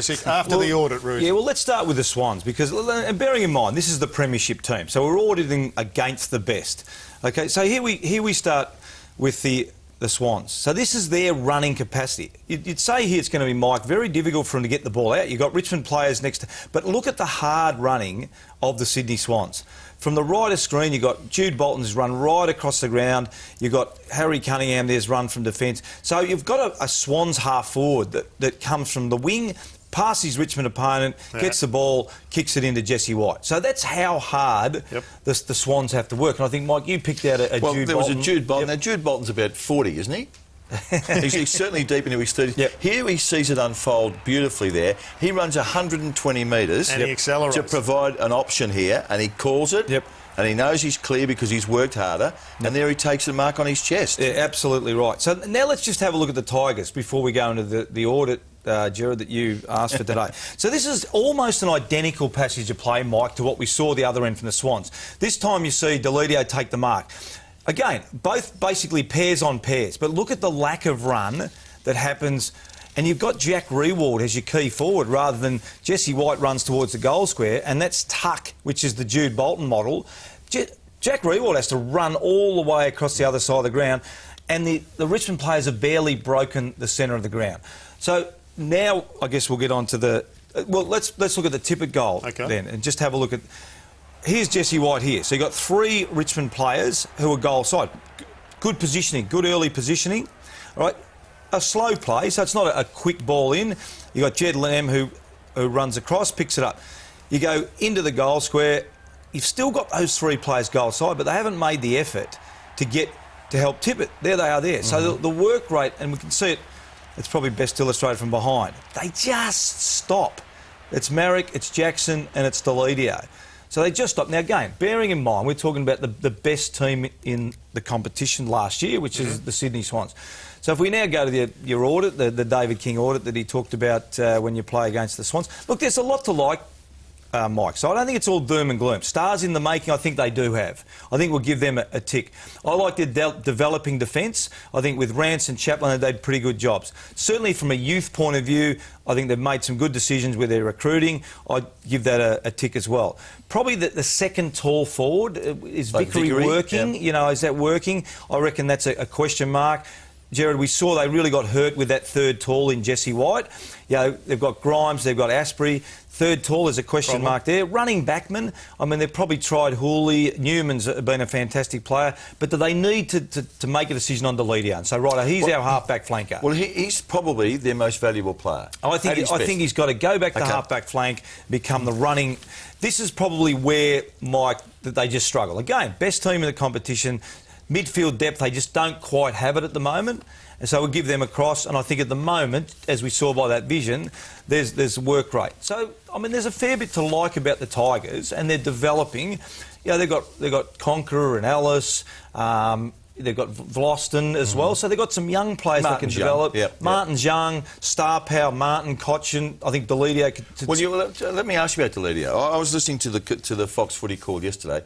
Sick after the audit, Roos. Yeah, well, let's start with the Swans because, and bearing in mind, this is the premiership team, so we're auditing against the best. Okay, so here we start with the Swans. So this is their running capacity. You'd say here it's going to be, Mike, very difficult for them to get the ball out. You've got Richmond players next to... But look at the hard running of the Sydney Swans. From the right of screen, you've got Jude Bolton's run right across the ground. You've got Harry Cunningham, there's run from defence. So you've got a Swans half forward that comes from the wing, passes his Richmond opponent, gets the ball, kicks it into Jesse White. So that's how hard the Swans have to work. And I think, Mike, you picked out a Jude Bolton. Well, there was a Jude Bolton. Now, Jude Bolton's about 40, isn't he? he's certainly deep into his 30s. Here he sees it unfold beautifully there. He runs 120 metres and he accelerates to provide an option here, and he calls it. And he knows he's clear because he's worked harder, and there he takes the mark on his chest. Yeah, absolutely right. So now let's just have a look at the Tigers before we go into the audit, Gerard, that you asked for today. So this is almost an identical passage of play, Mike, to what we saw the other end from the Swans. This time you see Deledio take the mark. Again, both basically pairs on pairs, but look at the lack of run that happens. And you've got Jack Reward as your key forward rather than Jesse White runs towards the goal square, and that's tuck, which is the Jude Bolton model. Jack Reward has to run all the way across the other side of the ground, and the Richmond players have barely broken the centre of the ground. So now I guess we'll get on to the... Well, let's look at the Tippett goal then and just have a look at... Here's Jesse White here. So you've got 3 Richmond players who are goal side. Good positioning, good early positioning, all right? A slow play, so it's not a quick ball in. You've got Jed Lamb who runs across, picks it up. You go into the goal square. You've still got those 3 players goal side, but they haven't made the effort to help Tippett. There they are there. So the work rate, and we can see it, it's probably best illustrated from behind. They just stop. It's Marrick, it's Jackson, and it's Deledio. So they just stop. Now, again, bearing in mind, we're talking about the best team in the competition last year, which is the Sydney Swans. So if we now go to your audit, the David King audit that he talked about when you play against the Swans, look, there's a lot to like, Mike. So I don't think it's all doom and gloom. Stars in the making, I think they do have. I think we'll give them a tick. I like the developing defence. I think with Rance and Chaplin, they did pretty good jobs. Certainly from a youth point of view, I think they've made some good decisions with their recruiting. I'd give that a tick as well. Probably the second tall forward, is Vickery working? You know, is that working? I reckon that's a question mark. Gerard, we saw they really got hurt with that third tall in Jesse White. You know, they've got Grimes, they've got Asprey. Third tall is a question mark there. Running backman, I mean, they've probably tried Hooley. Newman's been a fantastic player. But do they need to make a decision on Deledio and say, right, he's our half-back flanker? Well, he's probably their most valuable player. I think he's got to go back to half-back flank, become the running... This is probably where, Mike, that they just struggle. Again, best team in the competition... Midfield depth, they just don't quite have it at the moment. And so we'll give them a cross. And I think at the moment, as we saw by that vision, there's work rate. So, I mean, there's a fair bit to like about the Tigers, and they're developing. You know, they've got Conqueror and Alice. They've got Vlosten as well. So they've got some young players that can develop. Martin's young, Star Power, Martin, Cochin. I think Deledio could... Well, let me ask you about Deledio. I was listening to the Fox Footy call yesterday.